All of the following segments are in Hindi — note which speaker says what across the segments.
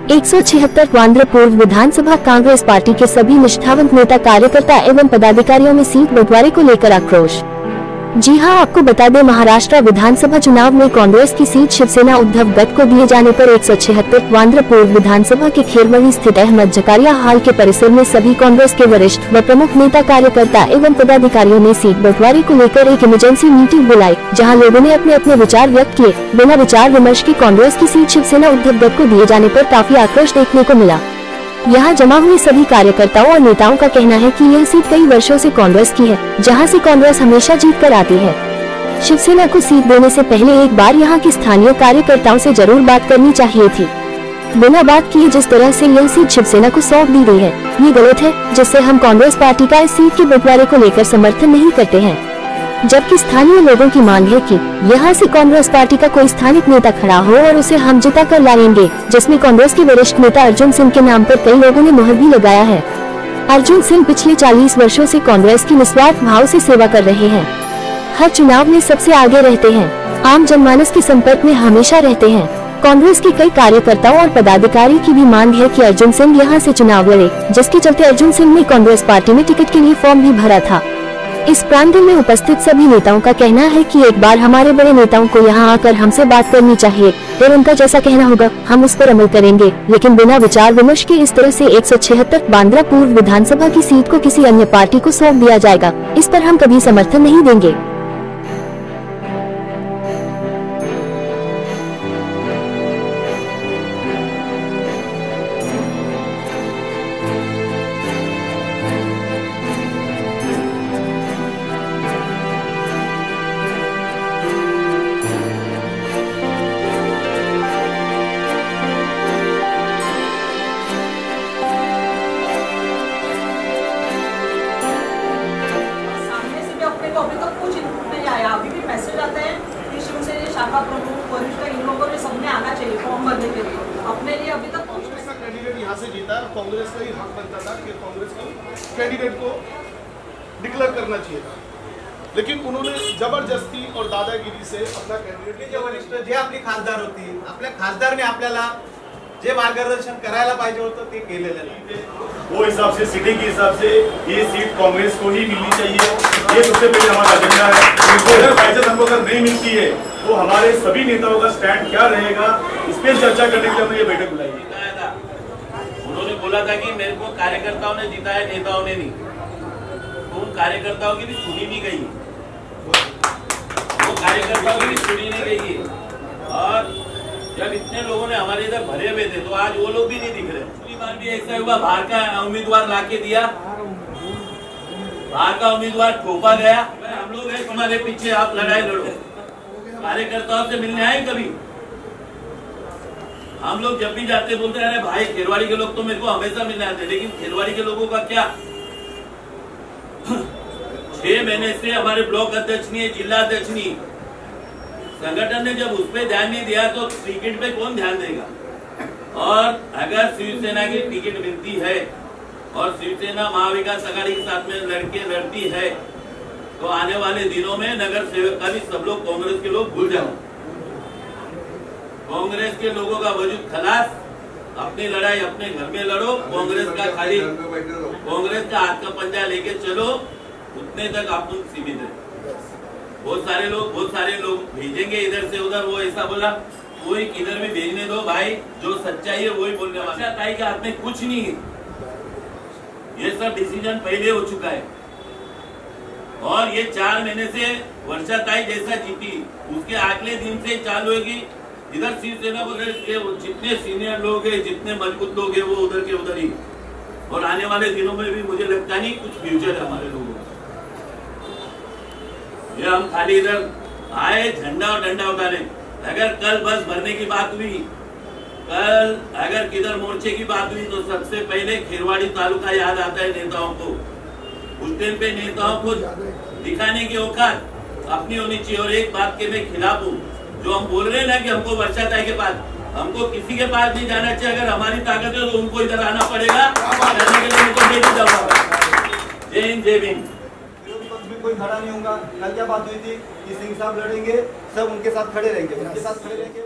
Speaker 1: 176 आंध्र पूर्व विधानसभा कांग्रेस पार्टी के सभी निष्ठावंत नेता कार्यकर्ता एवं पदाधिकारियों में सीट बंटवारे को लेकर आक्रोश। जी हां, आपको बता दें, महाराष्ट्र विधानसभा चुनाव में कांग्रेस की सीट शिवसेना उद्धव गट को दिए जाने पर 176 आंध्र पूर्व विधानसभा के खेरवड़ी स्थित अहमद जकारिया हॉल के परिसर में सभी कांग्रेस के वरिष्ठ व प्रमुख नेता कार्यकर्ता एवं पदाधिकारियों ने सीट बंटवारे को लेकर एक इमरजेंसी मीटिंग बुलाई, जहां लोगों ने अपने अपने विचार व्यक्त किए। बिना विचार विमर्श के कांग्रेस की सीट शिवसेना उद्धव गट को दिए जाने पर काफी आक्रोश देखने को मिला। यहाँ जमा हुए सभी कार्यकर्ताओं और नेताओं का कहना है कि यह सीट कई वर्षों से कांग्रेस की है, जहां से कांग्रेस हमेशा जीत कर आती है। शिवसेना को सीट देने से पहले एक बार यहाँ के स्थानीय कार्यकर्ताओं से जरूर बात करनी चाहिए थी। बिना बात किए जिस तरह से यह सीट शिवसेना को सौंप दी गई है, ये गलत है, जिससे हम कांग्रेस पार्टी का इस सीट के बंटवारे को लेकर समर्थन नहीं करते हैं। जबकि स्थानीय लोगों की मांग है कि यहाँ से कांग्रेस पार्टी का कोई स्थानिक नेता खड़ा हो और उसे हम जिता कर लाएंगे, जिसमें कांग्रेस के वरिष्ठ नेता अर्जुन सिंह के नाम पर कई लोगों ने मुहर भी लगाया है। अर्जुन सिंह पिछले 40 वर्षों से कांग्रेस की निस्वार्थ भाव से सेवा कर रहे हैं। हर चुनाव में सबसे आगे रहते हैं, आम जनमानस के संपर्क में हमेशा रहते हैं। कांग्रेस के कई कार्यकर्ताओं और पदाधिकारी की भी मांग है कि अर्जुन सिंह यहाँ से चुनाव लड़े, जिसके चलते अर्जुन सिंह ने कांग्रेस पार्टी में टिकट के लिए फॉर्म भी भरा था। इस प्रांगण में उपस्थित सभी नेताओं का कहना है कि एक बार हमारे बड़े नेताओं को यहाँ आकर हमसे बात करनी चाहिए, फिर उनका जैसा कहना होगा हम उस पर अमल करेंगे, लेकिन बिना विचार विमर्श के इस तरह से 176 आंध्र पूर्व विधानसभा की सीट को किसी अन्य पार्टी को सौंप दिया जाएगा, इस पर हम कभी समर्थन नहीं देंगे।
Speaker 2: अभी तक कुछ इनपुट नहीं आया। अभी भी मैसेज आता है कि शिवसेना शाखा प्रमुख वरिष्ठ इन लोगों ने सबने आना चाहिए फॉर्म भरने के लिए। अपने लिए अभी तक
Speaker 3: कांग्रेस का कैंडिडेट यहाँ से जीता, कांग्रेस का ही हक बनता था कि कांग्रेस के कैंडिडेट को डिक्लेयर करना चाहिए था, लेकिन उन्होंने जबरदस्ती और दादागिरी से अपना कैंडिडेट
Speaker 4: जे वरिष्ठ जे आपली खासदार होती, आपल्या खासदारने आपल्याला जे मार्गदर्शन करायला पाहिजे होतं ते केलेलं नाही।
Speaker 5: वो हिसाब से सीटिंग के हिसाब से ये सीट कांग्रेस को ही मिलनी चाहिए, ये सबसे पहले हमारा एजेंडा है। अगर बाईचांस हमको अगर नहीं मिलती है तो हमारे सभी नेताओं का स्टैंड क्या रहेगा, इस पर चर्चा करने के लिए हमने ये बैठक बुलाई है।
Speaker 6: उन्होंने बोला था कि मेरे को कार्यकर्ताओं ने जीता है, नेताओं ने नहीं। तो उन कार्यकर्ताओं की भी सुनी नहीं गई, वो कार्यकर्ताओं की भी सुनी नहीं गई है। और जब इतने लोगों ने हमारे इधर भरे हुए थे तो आज वो लोग भी नहीं दिख रहे। पिछली बार भी ऐसा हुआ, बाहर का उम्मीदवार लाके दिया, बाहर का उम्मीदवार ठोका गया। हम लोग हैं तुम्हारे पीछे, आप लड़ाई लड़ो। कार्यकर्ताओं से मिलने आए कभी? हम लोग जब भी जाते बोलते अरे भाई खेरवाड़ी के लोग तो मेरे को हमेशा मिलने आते, लेकिन खेरवाड़ी के लोगों का क्या? 6 महीने से हमारे ब्लॉक अध्यक्ष नहीं है, जिला अध्यक्ष नहीं, संगठन ने जब उस पर ध्यान नहीं दिया तो टिकट पे कौन ध्यान देगा? और अगर शिवसेना की टिकट मिलती है और शिवसेना महाविकास आघाड़ी के साथ में लड़ती है तो आने वाले दिनों में नगर सेवक का भी सब लोग कांग्रेस के लोग भूल जाओ। कांग्रेस के लोगों का वजूद खलास, अपनी लड़ाई अपने घर में लड़ो। कांग्रेस का खाली कांग्रेस का हाथ का पंजा लेके चलो, उतने तक आप लोग सीमित है। बहुत सारे लोग भेजेंगे इधर से उधर। वो ऐसा बोला, कोई किधर भी भेजने दो भाई, जो सच्चाई है वही बोलने वाला। ताई के हाथ में कुछ नहीं है, ये सब डिसीजन पहले हो चुका है। और ये 4 महीने से वर्षा ताई जैसा जीती, उसके अगले दिन से चालू है कि इधर शिवसेना को जितने सीनियर लोग है, जितने मजबूत लोग है, वो उधर के उधर ही। और आने वाले दिनों में भी मुझे लगता नहीं कुछ फ्यूचर है हमारे लोगों का। ये हम खाली इधर आए झंडा और डंडा उठाने। अगर कल बस भरने की बात हुई, कल अगर किधर मोर्चे की बात हुई तो सबसे पहले खेरवाड़ी तालुका याद आता है नेताओं को। उस दिन पे नेताओं को दिखाने की औकात अपनी होनी चाहिए। और एक बात के मैं खिलाफ हूँ, जो हम बोल रहे हैं ना कि हमको वर्षा ताई के पास, हमको किसी के पास नहीं जाना चाहिए। अगर हमारी ताकत है तो उनको इधर आना पड़ेगा। जय हिंद, जय भीम।
Speaker 4: कोई खड़ा नहीं होगा। कल क्या बात हुई थी कि सिंह साहब लड़ेंगे, सब उनके साथ खड़े रहेंगे, उनके साथ खड़े रहेंगे।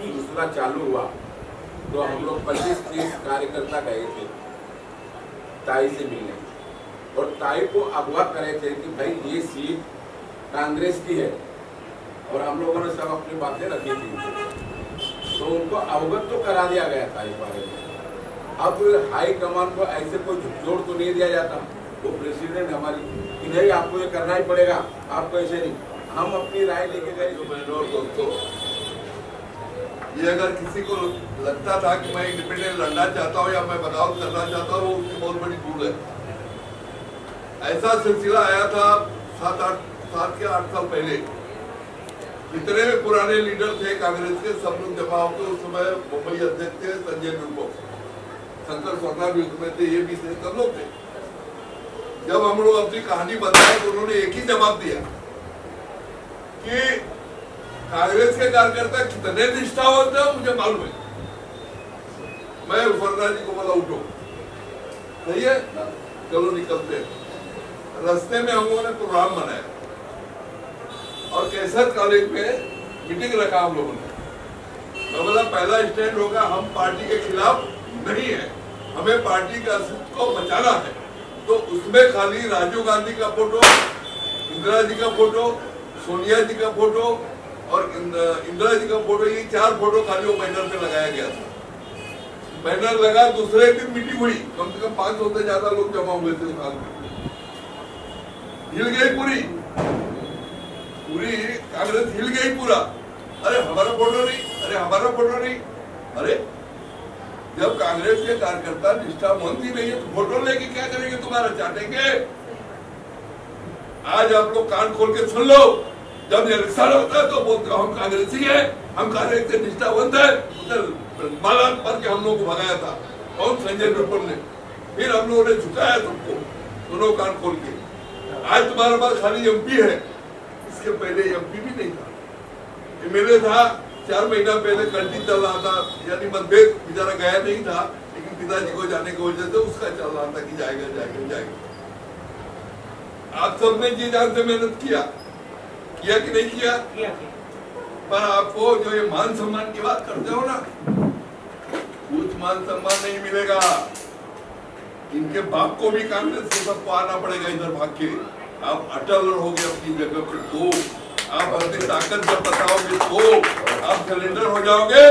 Speaker 5: दूसरा चालू हुआ
Speaker 7: तो हम लोग 25-30 कार्यकर्ता गए थे ताई से मिलने, और ताई को अवगत करे थे कि भाई ये सीट कांग्रेस की है, और हम लोगों ने सब अपनी बातें रखी थी, तो उनको अवगत तो करा दिया गया था इस बारे में। अब हाई कमान को ऐसे कोई झकझोर तो नहीं दिया जाता, वो प्रेसिडेंट हमारी कि नहीं आपको ये करना ही पड़ेगा, आपको ऐसे नहीं, हम अपनी राय लेके गए।
Speaker 8: दोस्तों, ये अगर किसी को लगता था कि मैं इंडिपेंडेंट लड़ना चाहता हूँ या मैं बगावत करना चाहता हूँ, उसकी बहुत बड़ी भूल है। ऐसा सिलसिला आया था 7 के 8 साल पहले, जितने भी पुराने लीडर थे कांग्रेस के, सब लोग जमा होकर उस समय मुंबई अध्यक्ष थे संजय निर्मो, शंकर स्वर्ण भी उसमें थे, ये भी थे, सब लोग थे। जब हम लोग अपनी कहानी बताए तो उन्होंने एक ही जवाब दिया कि कांग्रेस के कार्यकर्ता कितने निष्ठावंत है मुझे मालूम है। मैं स्वर्ण जी को बोला उठो, सही है, चलो निकलते हैं। रास्ते में हम लोगों ने प्रोग्राम बनाया और कैसर कॉलेज में मीटिंग रखा हम लोगों ने। मैं बोला पहला स्टैंड होगा, हम पार्टी के खिलाफ नहीं है, हमें पार्टी के अस्तित्व को बचाना है। तो उसमें खाली राजीव गांधी का फोटो, इंदिरा जी का फोटो, सोनिया जी का फोटो और इंदिरा जी का फोटो, ये 4 फोटो खाली वो बैनर पे लगाया गया था। बैनर लगा, दूसरे दिन मीटिंग हुई, कम से कम 500 से ज्यादा लोग जमा हुए थे। हिल गई पूरी कांग्रेस, हिल गई पूरा। अरे हमारा फोटो नहीं, अरे हमारा फोटो नहीं। अरे जब कांग्रेस के कार्यकर्ता निष्ठावंत ही नहीं है तो फोटो लेके क्या करेंगे, तुम्हारा चाटेंगे। आज आप लोग कान खोल के सुन लो, जब इलेक्शन होता है तो बोलते हो हम कांग्रेसी है, हम कांग्रेस के निष्ठावंत है। माला पर के हम लोग को भगाया था कौन, संजय निर्मल ने। फिर हम लोगों ने झुकाया तुमको, सुनो कान खोल के। आज तुम्हारे पास खाली एमपी है, इसके पहले एमपी भी नहीं था, एमएलए था। 4 महीना पहले कंटी चल रहा था, यानी मतभेद, बेचारा गया नहीं था, लेकिन पिताजी को जाने की वजह से उसका चल रहा था कि जाएगा जाएगा जाएगा। आप सबने जी जान से मेहनत किया कि नहीं किया? पर आपको जो ये मान सम्मान की बात करते हो ना, कुछ मान सम्मान नहीं मिलेगा। इनके बाप को भी कांग्रेस के सबको आना पड़ेगा इधर भाग के। आप अटल रहोगे अपनी जगह पे तो, आप अपनी ताकत जब बताओगे तो आप सिलेंडर हो जाओगे,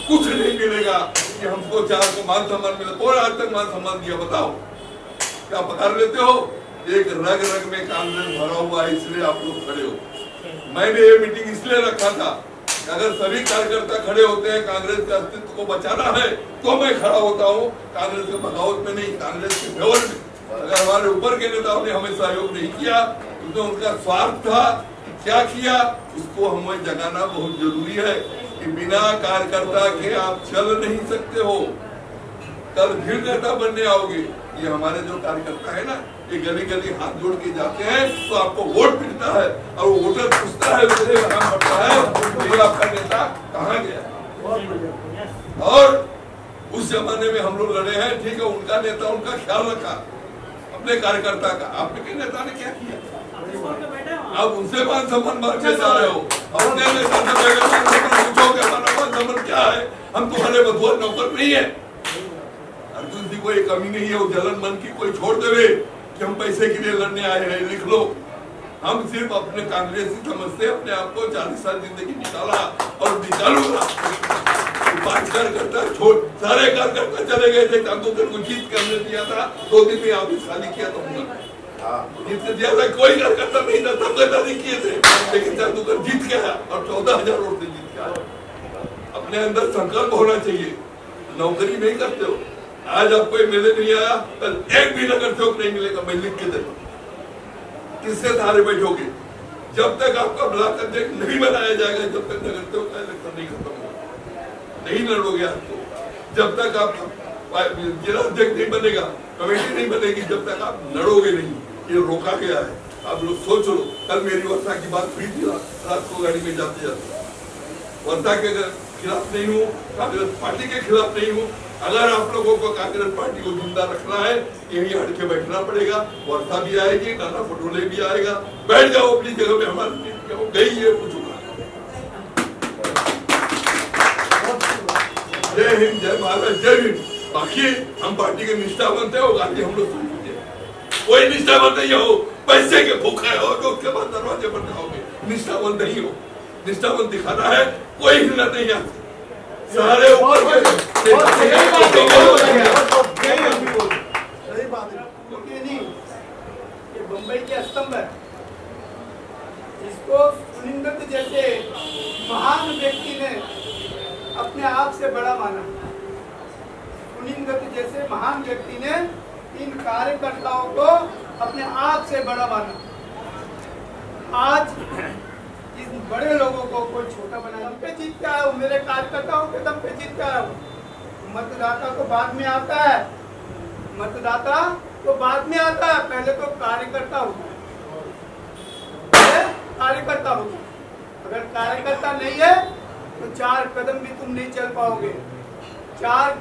Speaker 8: कुछ नहीं मिलेगा कि हमको 4 को मान सम्मान मिले। कौन आज तक मान सम्मान दिया बताओ? क्या पकड़ लेते हो? एक रग रग में कांग्रेस भरा हुआ है, इसलिए आप लोग खड़े हो। मैंने ये मीटिंग इसलिए रखा था, अगर सभी कार्यकर्ता खड़े होते हैं, कांग्रेस के अस्तित्व को बचाना है, तो मैं खड़ा होता हूँ। कांग्रेस के बगावत में नहीं, कांग्रेस के फेवर में। अगर हमारे ऊपर के नेताओं ने हमें सहयोग नहीं किया, तो उनका स्वार्थ था, क्या किया उसको हमें जगाना बहुत जरूरी है कि बिना कार्यकर्ता के आप चल नहीं सकते हो। कल फिर नेता बनने आओगे, ये हमारे जो कार्यकर्ता है ना, ये गली गली हाथ जोड़ के जाते हैं तो आपको वोट मिलता है, और वो वोटर पूछता है, पड़ता है तो ये आपका नेता कहाँ गया। और उस जमाने में हम लोग लड़े हैं, ठीक है, उनका नेता उनका ख्याल रखा, अपने कार्यकर्ता का। आपके नेता ने क्या किया? आप उनसे मान सम्मान मांगने जा रहे हो, अपने नेता से पूछोगे हमारा मान सम्मान क्या है? हम तुम्हारे बदुआ नौकर नहीं है। अर्जुन जी को एक कमी नहीं है, वो जलन मन की कोई छोड़ देवे कि हम पैसे के लिए लड़ने आए हैं, लिख लो। हम सिर्फ अपने कांग्रेसी समझते अपने आप को 40 साल जिंदगी निकाला और निकालूंगा। 5 कार्यकर्ता छोड़, सारे कार्यकर्ता चले गए थे, तेंदुलकर को जीत के हमने दिया था, 2 दिन में ऑफिस खाली किया था उन्होंने। जिससे ज्यादा कोई कार्यकर्ता नहीं था, सब गद्दारी किए थे, लेकिन तेंदुलकर जीत गया और 14,000 वोट से जीत गया। अपने अंदर संकल्प होना चाहिए, नौकरी नहीं करते हो। आज आपको एमएलए नहीं आया, कल एक भी नगर सेवक नहीं मिलेगा, मैं लिख के दे दूं। किसके सहारे बैठोगे? जब तक आपका ब्लॉक अध्यक्ष नहीं बनाया जाएगा, जब तक नगर सेवक का इलेक्शन नहीं खत्म होगा, नहीं लड़ोगे आप तो। जब तक आप जिला अध्यक्ष नहीं बनेगा, कमेटी नहीं बनेगी, जब तक आप लड़ोगे नहीं। ये रोका गया है, आप लोग सोच लो। कल मेरी वर्षा की बात हुई थी, रात को गाड़ी में जाते जाते, वर्षा के खिलाफ नहीं हूँ, कांग्रेस पार्टी के खिलाफ नहीं हूँ। अगर आप लोगों को कांग्रेस पार्टी को जिंदा रखना है, यही हट के बैठना पड़ेगा। वर्षा भी आएगी, नाना पटोले भी आएगा, बैठ जाओ अपनी जगह पे। हमारी गई है कुछ जय हिंद, जय महाराष्ट्र, जय हिंद। बाकी हम पार्टी के निष्ठावंत है, गांधी हम लोग कोई निष्ठावंत नहीं हो, पैसे के भूखे हो तो उसके बाद दरवाजे बन जाओगे, निष्ठावंत नहीं हो। निष्ठावंत दिखाना है, कोई हिलना नहीं है सारे ऊपर।
Speaker 9: बम्बई के स्तंभ है, इसको सुनील दत्त जैसे महान व्यक्ति ने अपने आप से बड़ा माना। सुनील दत्त जैसे महान व्यक्ति ने इन कार्यकर्ताओं को अपने आप से बड़ा माना। आज इस बड़े लोगों को कोई छोटा बना, दम पे जीत के आया हूँ, मेरे कार्यकर्ताओं के दम पे जीत के आया हूँ। मतदाता को बाद में आता है, मतदाता तो बाद में आता है, पहले तो कार्यकर्ता होता है, कार्यकर्ता होता है। अगर कार्यकर्ता नहीं है तो 4 कदम भी तुम नहीं चल पाओगे।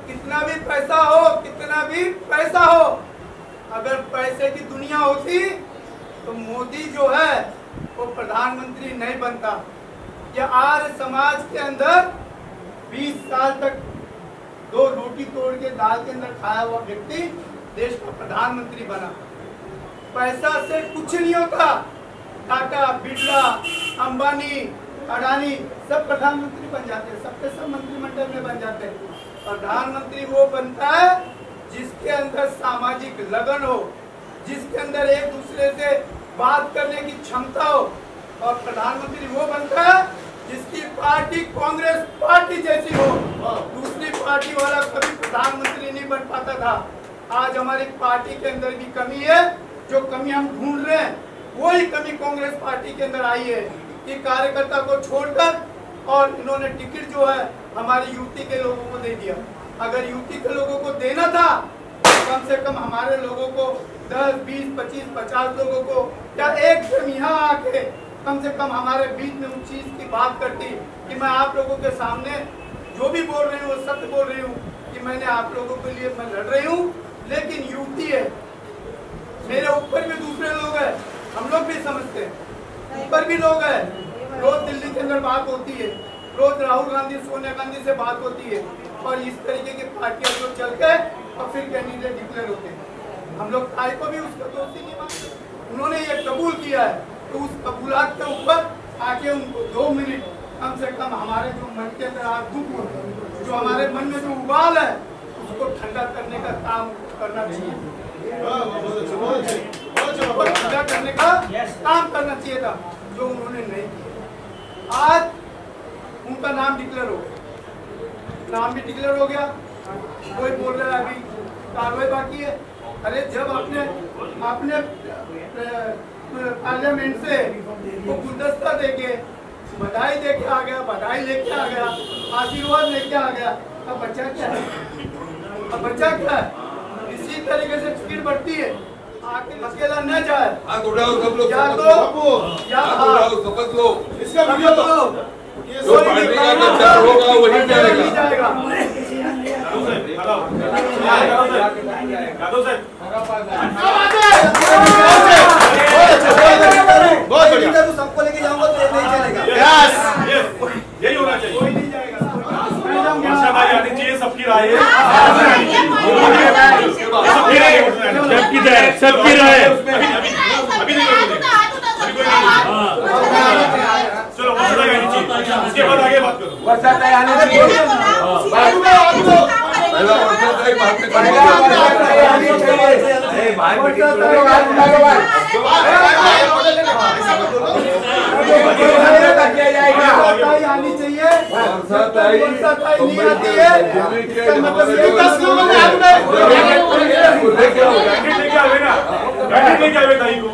Speaker 9: कितना भी पैसा हो, कितना भी पैसा हो, अगर पैसे की दुनिया होती तो मोदी जो है वो प्रधानमंत्री नहीं बनता। या आर्य समाज के अंदर 20 साल तक 2 रोटी तोड़ के दाल के अंदर खाया हुआ व्यक्ति देश का प्रधानमंत्री बना। पैसा से कुछ नहीं होता। टाटा, बिरला, अंबानी, अडानी सब प्रधानमंत्री बन जाते हैं, सबके सब मंत्रिमंडल में बन जाते हैं। प्रधानमंत्री वो बनता है जिसके अंदर सामाजिक लगन हो, जिसके अंदर एक दूसरे से बात करने की क्षमता हो। और प्रधानमंत्री वो बनता है जिसकी पार्टी कांग्रेस पार्टी जैसी हो। दूसरी पार्टी वाला कभी प्रधानमंत्री नहीं बन पाता था। आज हमारी पार्टी के अंदर भी कमी है, जो कमी हम ढूंढ रहे हैं वही कमी कांग्रेस पार्टी के अंदर आई है कि कार्यकर्ता को छोड़कर और इन्होंने टिकट जो है हमारी यूपी के लोगों को दे दिया। अगर यूपी के लोगों को देना था तो कम से कम हमारे लोगों को 10, 20, 25, 50 लोगों को या एकदम यहाँ आके कम से कम हमारे बीच में उस चीज की बात करती कि मैं आप लोगों के सामने जो भी बोल रही हूँ वो सत्य बोल रही हूँ कि मैंने आप लोगों के लिए मैं लड़ रही हूँ। लेकिन युक्ति है, मेरे ऊपर भी दूसरे लोग हैं, हम लोग भी समझते हैं, ऊपर भी लोग हैं। रोज दिल्ली के अंदर बात होती है, रोज राहुल गांधी, सोनिया गांधी से बात होती है और इस तरीके की पार्टियां लोग चल के और फिर कैंडिडेट डिक्लेयर होते हैं। हम लोग काय को भी उसका दोषी नहीं मानते। उन्होंने ये कबूल किया है तो उस कबूलात के ऊपर आके उनको 2 मिनट कम से कम हमारे जो मन के अंदर दुख, जो हमारे मन में जो उबाल है उसको ठंडा करने का काम करना चाहिए, ठंडा करने का काम करना चाहिए था, जो उन्होंने नहीं किया। आज उनका नाम डिक्लेयर हो गया, नाम भी डिक्लेयर हो गया। कोई बोल रहा है अभी कार्रवाई बाकी है। अरे जब अपने पार्लियामेंट से वो गुलदस्ता देके बधाई देके आ गया, बधाई लेके आ गया, आशीर्वाद लेके आ गया, अब बच्चा क्या है? अब बच्चा क्या है? इसी तरीके से स्पीड बढ़ती है। आके अकेला न जाए,
Speaker 8: हाथ उठाओ सब लोग,
Speaker 9: या तो
Speaker 8: शपथ लो,
Speaker 3: इसका वीडियो तो
Speaker 8: जो पार्टी का नेता होगा वही जाएगा।
Speaker 3: बहुत बढ़िया,
Speaker 9: सबको लेके जाऊंगा तो नहीं चलेगा।
Speaker 5: यही होना चाहिए,
Speaker 9: कोई नहीं जाएगा।
Speaker 5: आनी चाहिए, सबकी राय है,
Speaker 6: सबकी राय।
Speaker 5: अभी नहीं चलो उसके बाद आगे बात करो।
Speaker 9: आनी चाहिए, नहीं आती है
Speaker 5: लेके आवे ना, लेके आवे ताई को।